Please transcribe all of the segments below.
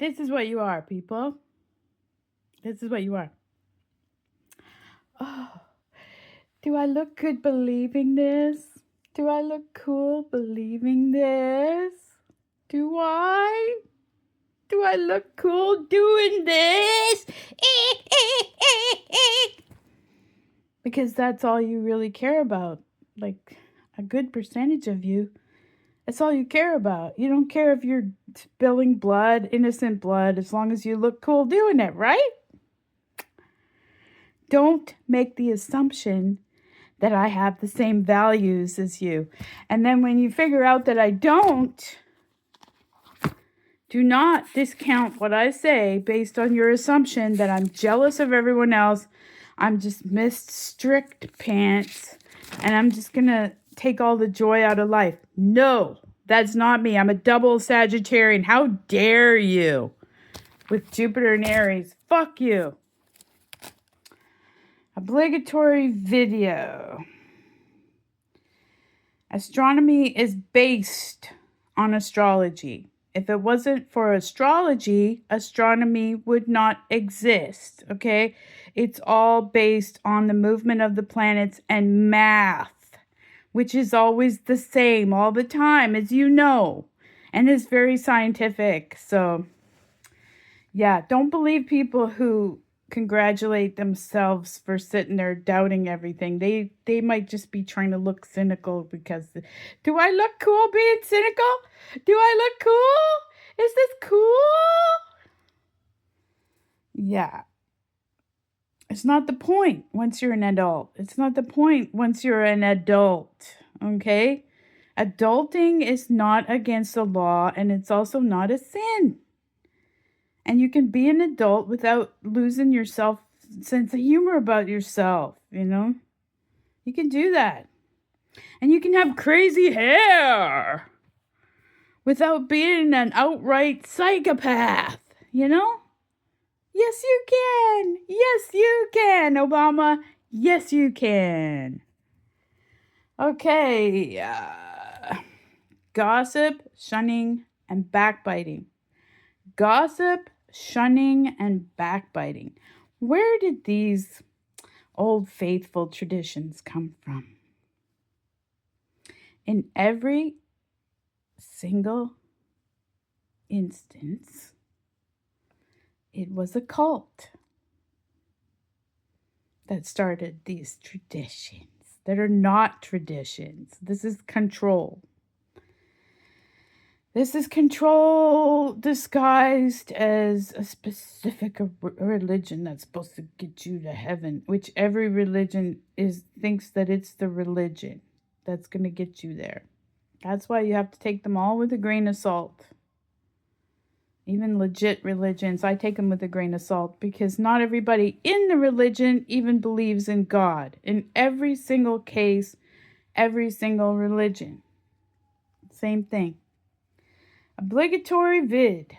This is what you are, people. This is what you are. Oh, do I look good believing this? Do I look cool believing this? Do I? Do I look cool doing this? Because that's all you really care about. Like a good percentage of you. That's all you care about. You don't care if you're spilling blood, innocent blood, as long as you look cool doing it, right? Don't make the assumption that I have the same values as you. And then when you figure out that I don't, do not discount what I say based on your assumption that I'm jealous of everyone else. I'm just Miss Strict Pants and I'm just going to take all the joy out of life. No, that's not me. I'm a double Sagittarian. How dare you? With Jupiter and Aries. Fuck you. Obligatory video. Astronomy is based on astrology. If it wasn't for astrology, astronomy would not exist, okay? It's all based on the movement of the planets and math, which is always the same all the time, as you know, and is very scientific. So, yeah, don't believe people who congratulate themselves for sitting there doubting everything. They might just be trying to look cynical because do I look cool being cynical? Do I look cool? Is this cool? Yeah. It's not the point once you're an adult. It's not the point once you're an adult. Okay? Adulting is not against the law and it's also not a sin. And you can be an adult without losing your sense of humor about yourself, you know? You can do that. And you can have crazy hair without being an outright psychopath, you know? Yes, you can. Yes, you can, Obama. Yes, you can. Okay. Gossip, shunning, and backbiting. Gossip, shunning, and backbiting. Where did these old faithful traditions come from? In every single instance, it was a cult that started these traditions that are not traditions. This is control. This is control disguised as a specific religion that's supposed to get you to heaven, which every religion thinks that it's the religion that's going to get you there. That's why you have to take them all with a grain of salt. Even legit religions, I take them with a grain of salt because not everybody in the religion even believes in God. In every single case, every single religion. Same thing. Obligatory vid.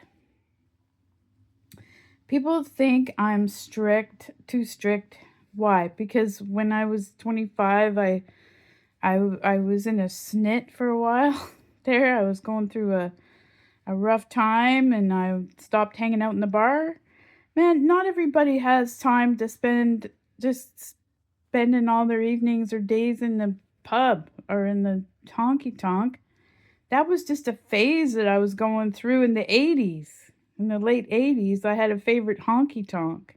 People think I'm strict, too strict. Why? Because when I was 25, I was in a snit for a while. There, I was going through a rough time, and I stopped hanging out in the bar. Man, not everybody has time to spend just spending all their evenings or days in the pub or in the honky tonk. That was just a phase that I was going through in the 80s. In the late 80s, I had a favorite honky tonk.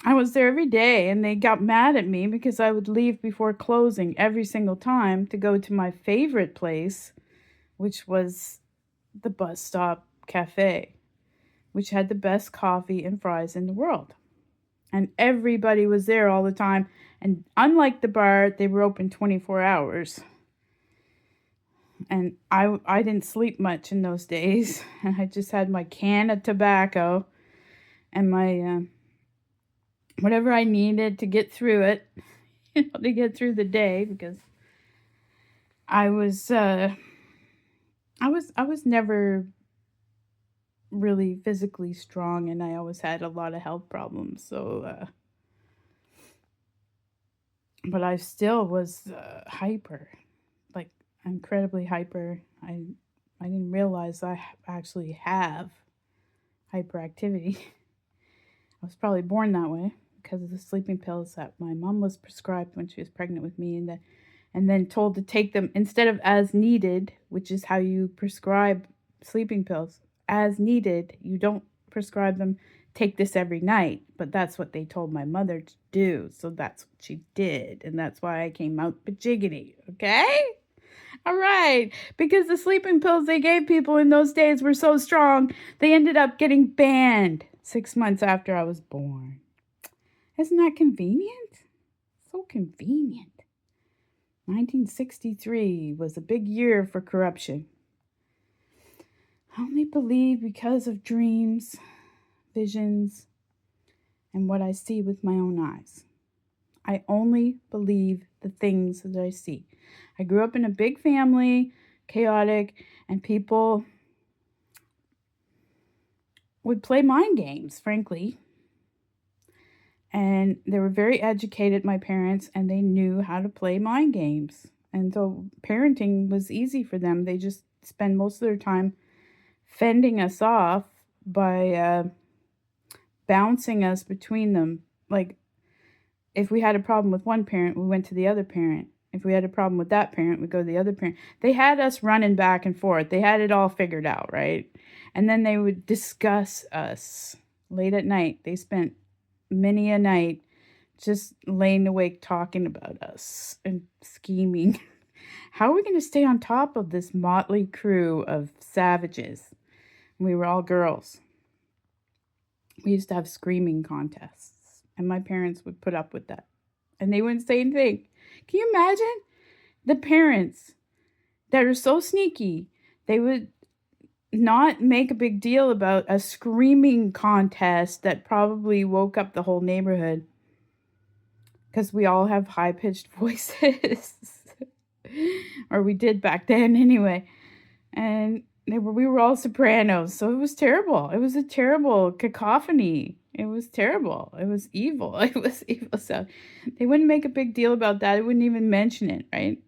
I was there every day, and they got mad at me because I would leave before closing every single time to go to my favorite place, which was the Bus Stop Cafe, which had the best coffee and fries in the world. And everybody was there all the time. And unlike the bar, they were open 24 hours. And I didn't sleep much in those days. And I just had my can of tobacco and my whatever I needed to get through it, to get through the day, because I was never really physically strong, and I always had a lot of health problems. So, but I still was hyper, like incredibly hyper. I didn't realize I actually have hyperactivity. I was probably born that way because of the sleeping pills that my mom was prescribed when she was pregnant with me, and then told to take them instead of as needed, which is how you prescribe sleeping pills. As needed, you don't prescribe them, take this every night, but that's what they told my mother to do. So that's what she did, and that's why I came out bajiggity, okay? All right, because the sleeping pills they gave people in those days were so strong, they ended up getting banned 6 months after I was born. Isn't that convenient? So convenient. 1963 was a big year for corruption. I only believe because of dreams, visions, and what I see with my own eyes. I only believe the things that I see. I grew up in a big family, chaotic, and people would play mind games, frankly. And they were very educated, my parents, and they knew how to play mind games. And so parenting was easy for them. They just spend most of their time fending us off by bouncing us between them. Like, if we had a problem with one parent, we went to the other parent. If we had a problem with that parent, we go to the other parent. They had us running back and forth. They had it all figured out, right? And then they would discuss us late at night. They spent many a night just laying awake talking about us and scheming. How are we going to stay on top of this motley crew of savages? We were all girls. We used to have screaming contests, and my parents would put up with that. And they wouldn't say anything. Can you imagine the parents that are so sneaky? They would not make a big deal about a screaming contest that probably woke up the whole neighborhood, because we all have high-pitched voices. Or we did back then anyway. And we were all sopranos, so it was terrible. It was a terrible cacophony. It was terrible. It was evil. It was evil. So they wouldn't make a big deal about that. They wouldn't even mention it, right?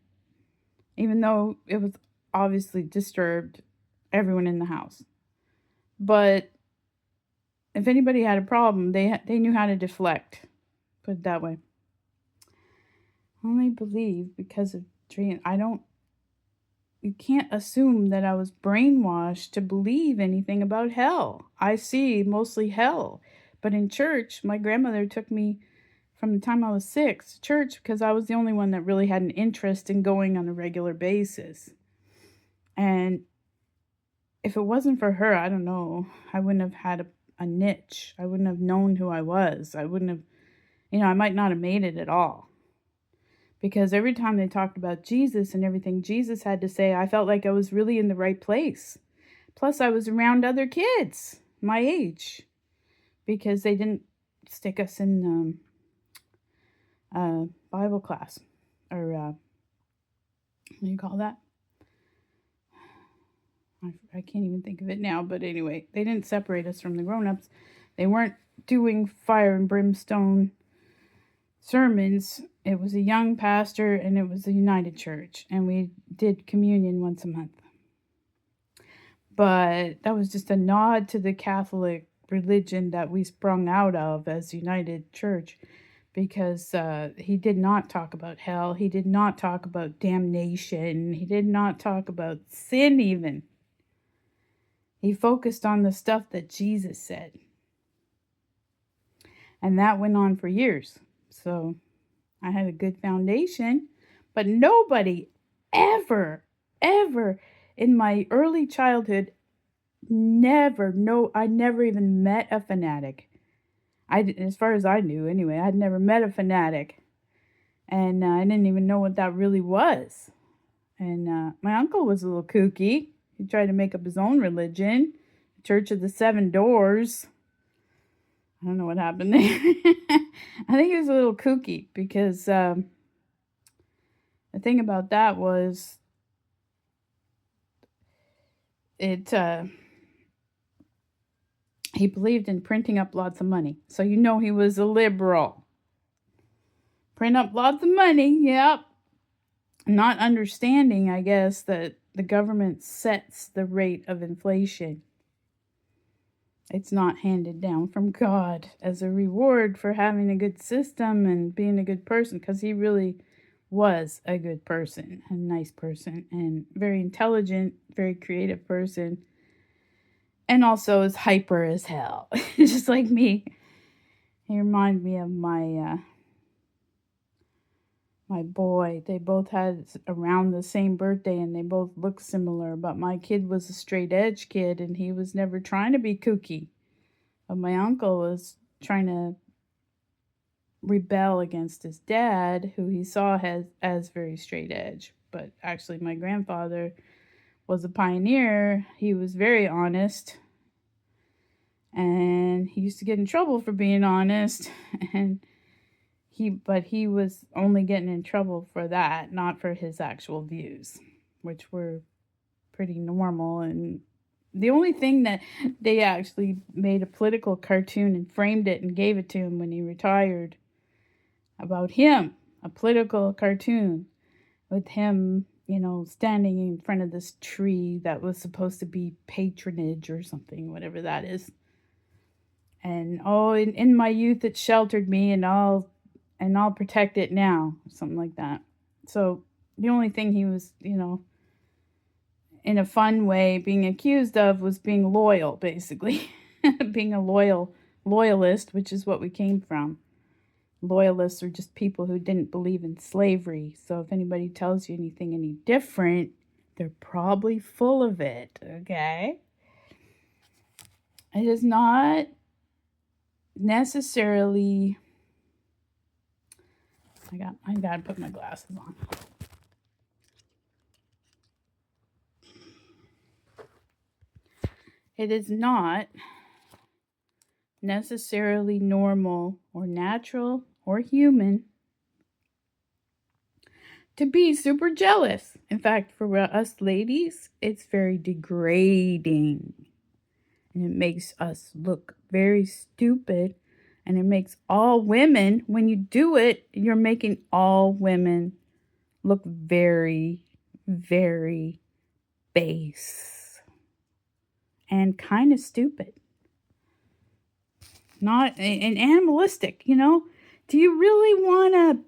Even though it was obviously disturbed everyone in the house. But if anybody had a problem, they knew how to deflect. Put it that way. I only believe because of dreams. You can't assume that I was brainwashed to believe anything about hell. I see mostly hell. But in church, my grandmother took me from the time I was 6 to church because I was the only one that really had an interest in going on a regular basis. And if it wasn't for her, I don't know, I wouldn't have had a niche. I wouldn't have known who I was. I wouldn't have, I might not have made it at all. Because every time they talked about Jesus and everything Jesus had to say, I felt like I was really in the right place. Plus, I was around other kids my age, because they didn't stick us in Bible class, or what do you call that? I can't even think of it now, but anyway, they didn't separate us from the grown-ups. They weren't doing fire and brimstone sermons. It was a young pastor, and it was a United Church, and we did communion once a month. But that was just a nod to the Catholic religion that we sprung out of as United Church, because he did not talk about hell. He did not talk about damnation. He did not talk about sin even. He focused on the stuff that Jesus said. And that went on for years. So I had a good foundation. But nobody ever in my early childhood, I never even met a fanatic. As far as I knew anyway, I'd never met a fanatic. And I didn't even know what that really was. And my uncle was a little kooky. He tried to make up his own religion, Church of the Seven Doors. I don't know what happened there. I think he was a little kooky because the thing about that was he believed in printing up lots of money. So he was a liberal. Print up lots of money, yep. Not understanding, I guess, that the government sets the rate of inflation. It's not handed down from God as a reward for having a good system and being a good person, because he really was a good person, a nice person, and very intelligent, very creative person, and also is hyper as hell, just like me. He reminded me of my boy. They both had around the same birthday and they both looked similar, but my kid was a straight edge kid and he was never trying to be kooky. But my uncle was trying to rebel against his dad, who he saw as very straight edge. But actually, my grandfather was a pioneer. He was very honest, and he used to get in trouble for being honest. And he was only getting in trouble for that, not for his actual views, which were pretty normal. And the only thing that they actually made a political cartoon and framed it and gave it to him when he retired about him, a political cartoon with him, standing in front of this tree that was supposed to be patronage or something, whatever that is. And in my youth it sheltered me, and I'll protect it now, something like that. So the only thing he was, in a fun way being accused of was being loyal, basically. Being a loyalist, which is what we came from. Loyalists are just people who didn't believe in slavery. So if anybody tells you anything any different, they're probably full of it, okay? It is not necessarily... I gotta put my glasses on. It is not necessarily normal or natural or human to be super jealous. In fact, for us ladies, it's very degrading. And it makes us look very stupid. And it makes all women, when you do it, you're making all women look very, very base. And kind of stupid. Not and animalistic, Do you really want to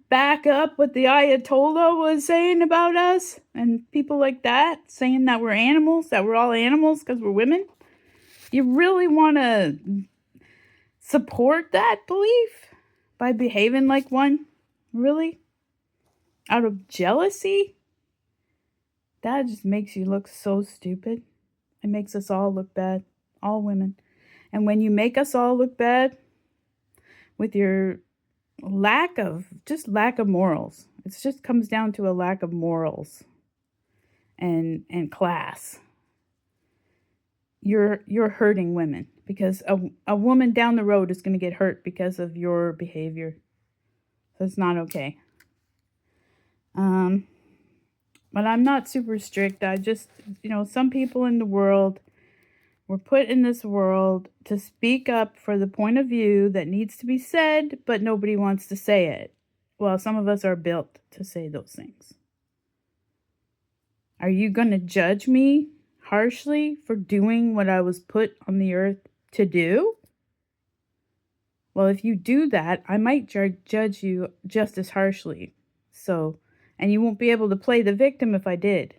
back up what the Ayatollah was saying about us and people like that, saying that we're animals, that we're all animals because we're women? You really want to support that belief by behaving like one? Really? Out of jealousy? That just makes you look so stupid. It makes us all look bad, all women. And when you make us all look bad with your lack of morals, it just comes down to a lack of morals and class. You're hurting women, because a woman down the road is going to get hurt because of your behavior. So it's not okay. But I'm not super strict. I just, some people in the world were put in this world to speak up for the point of view that needs to be said, but nobody wants to say it. Well, some of us are built to say those things. Are you going to judge me harshly for doing what I was put on the earth to do? Well, if you do that, I might judge you just as harshly. And you won't be able to play the victim if I did.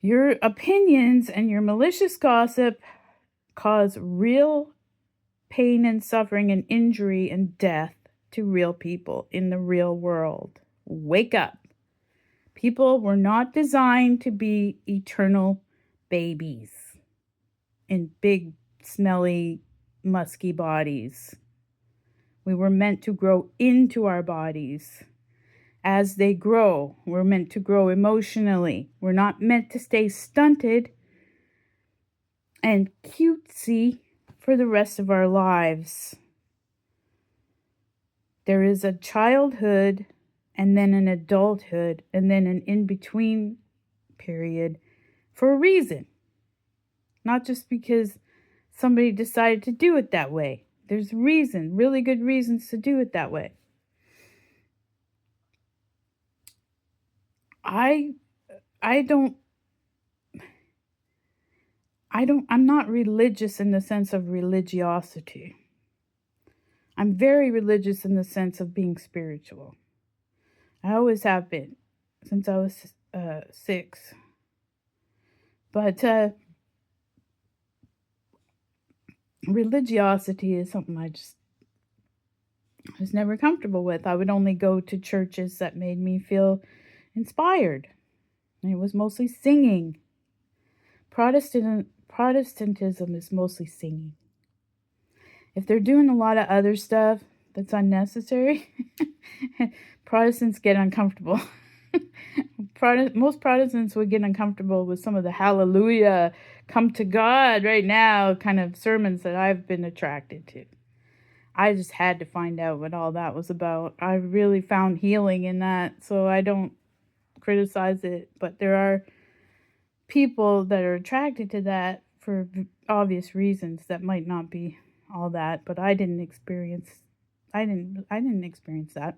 Your opinions and your malicious gossip cause real pain and suffering and injury and death to real people in the real world. Wake up. People were not designed to be eternal babies in big, smelly, musky bodies. We were meant to grow into our bodies. As they grow, we're meant to grow emotionally. We're not meant to stay stunted and cutesy for the rest of our lives. There is a childhood and then an adulthood and then an in-between period for a reason. Not just because somebody decided to do it that way. There's reason, really good reasons to do it that way. I'm not religious in the sense of religiosity. I'm very religious in the sense of being spiritual. I always have been since I was 6. But religiosity is something I was never comfortable with. I would only go to churches that made me feel inspired. And it was mostly singing. Protestantism is mostly singing. If they're doing a lot of other stuff that's unnecessary, Protestants get uncomfortable. Most Protestants would get uncomfortable with some of the hallelujah, come to God right now kind of sermons that I've been attracted to. I just had to find out what all that was about. I really found healing in that, so I don't criticize it. But there are people that are attracted to that for obvious reasons that might not be all that. But I didn't experience that.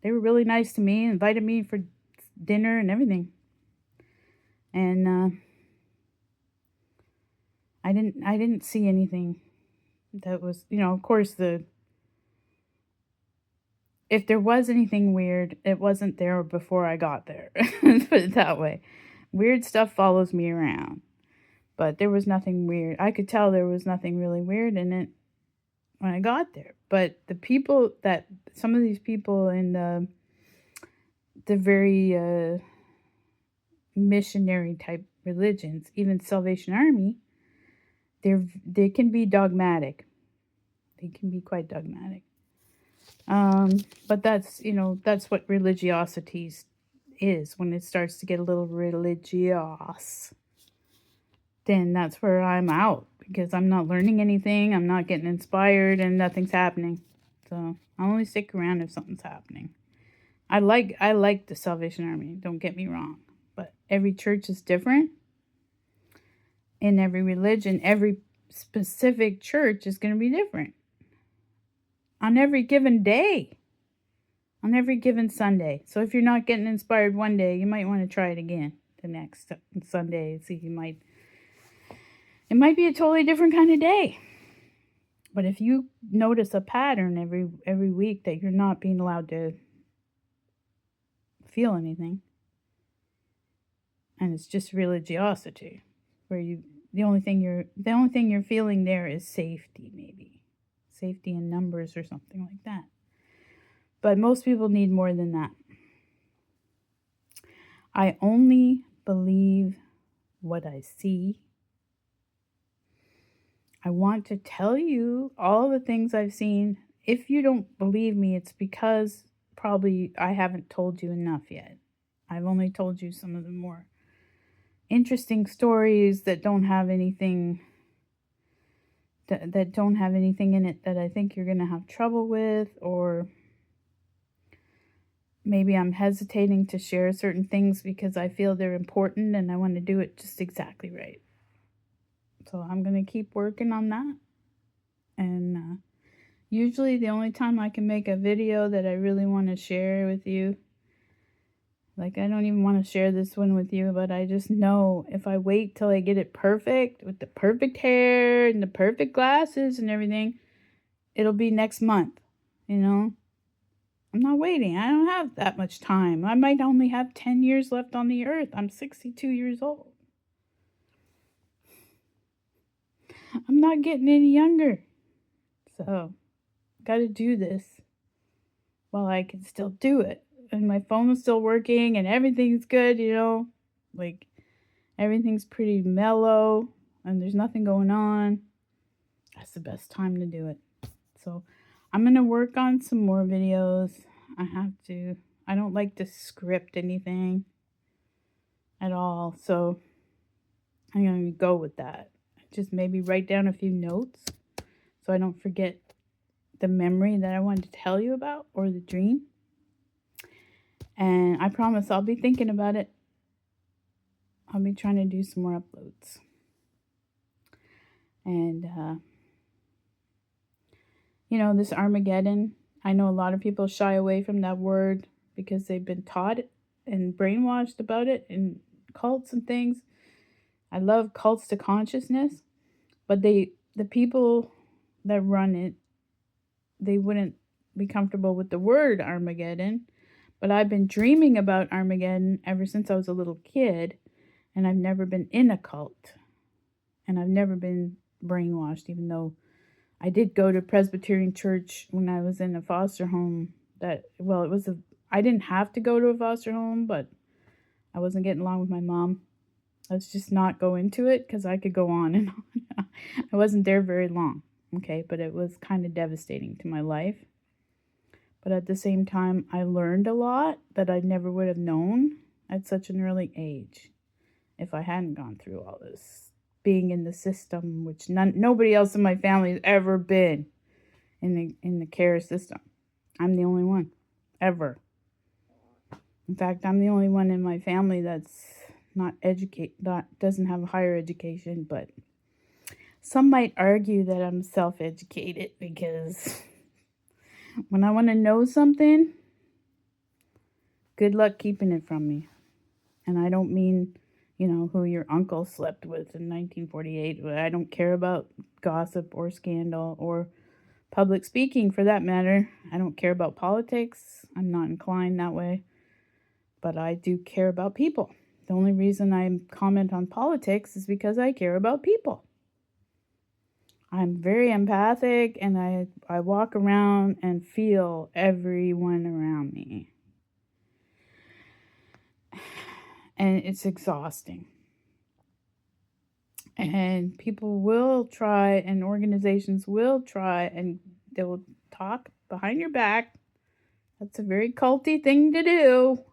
They were really nice to me, invited me for dinner and everything. And I didn't see anything that was, of course, if there was anything weird, it wasn't there before I got there. Let's put it that way. Weird stuff follows me around. But there was nothing weird. I could tell there was nothing really weird in it when I got there. But some of these people in the very missionary type religions, even Salvation Army, they can be dogmatic. They can be quite dogmatic. But that's what religiosity is. When it starts to get a little religious, then that's where I'm out, because I'm not learning anything, I'm not getting inspired, and nothing's happening. So I'll only stick around if something's happening. I like the Salvation Army, don't get me wrong, but every church is different. In every religion, every specific church is going to be different. On every given day, on every given Sunday. So if you're not getting inspired one day, you might want to try it again the next Sunday. See, it might be a totally different kind of day. But if you notice a pattern every week that you're not being allowed to feel anything, and it's just religiosity, where the only thing you're feeling there is safety, maybe safety in numbers or something like that. But most people need more than that. I only believe what I see. I want to tell you all the things I've seen. If you don't believe me, it's because probably I haven't told you enough yet. I've only told you some of the more interesting stories that don't have anything that don't have anything in it that I think you're going to have trouble with, or maybe I'm hesitating to share certain things because I feel they're important and I want to do it just exactly right. So I'm going to keep working on that. And usually the only time I can make a video that I really want to share with you, like I don't even want to share this one with you, but I just know if I wait till I get it perfect, with the perfect hair and the perfect glasses and everything, it'll be next month, I'm not waiting. I don't have that much time. I might only have 10 years left on the earth. I'm 62 years old. I'm not getting any younger. So, got to do this while I can still do it. And my phone is still working and everything's good, like everything's pretty mellow and there's nothing going on. That's the best time to do it. So I'm going to work on some more videos. I don't like to script anything at all. So I'm going to go with that. Just maybe write down a few notes so I don't forget the memory that I wanted to tell you about, or the dream. And I promise I'll be thinking about it. I'll be trying to do some more uploads. And, this Armageddon, I know a lot of people shy away from that word because they've been taught and brainwashed about it in cults and things. I love cults to consciousness, but the people that run it, they wouldn't be comfortable with the word Armageddon. But I've been dreaming about Armageddon ever since I was a little kid, and I've never been in a cult, and I've never been brainwashed, even though I did go to Presbyterian church when I was in a foster home. I didn't have to go to a foster home, but I wasn't getting along with my mom. Let's just not go into it because I could go on and on. I wasn't there very long, okay, but it was kind of devastating to my life. But at the same time, I learned a lot that I never would have known at such an early age if I hadn't gone through all this. Being in the system, which nobody else in my family has ever been in the care system. I'm the only one, ever. In fact, I'm the only one in my family that's doesn't have a higher education, but some might argue that I'm self-educated because when I want to know something, good luck keeping it from me. And I don't mean, who your uncle slept with in 1948. I don't care about gossip or scandal or public speaking for that matter. I don't care about politics. I'm not inclined that way. But I do care about people. The only reason I comment on politics is because I care about people. I'm very empathic, and I walk around and feel everyone around me. And it's exhausting. And people will try, and organizations will try, and they will talk behind your back. That's a very culty thing to do.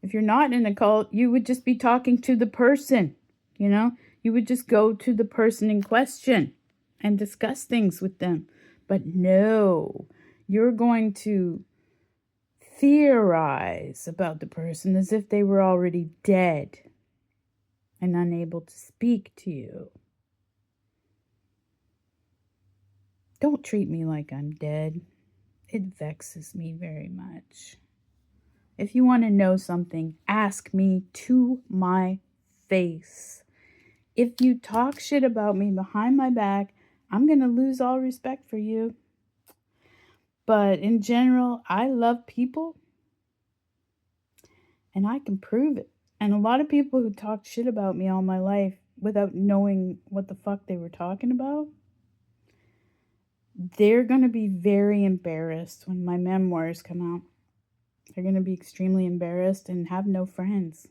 If you're not in a cult, you would just be talking to the person, You would just go to the person in question and discuss things with them. But no, you're going to theorize about the person as if they were already dead and unable to speak to you. Don't treat me like I'm dead. It vexes me very much. If you want to know something, ask me to my face. If you talk shit about me behind my back, I'm going to lose all respect for you. But in general, I love people, and I can prove it. And a lot of people who talked shit about me all my life without knowing what the fuck they were talking about, they're going to be very embarrassed when my memoirs come out. They're going to be extremely embarrassed and have no friends.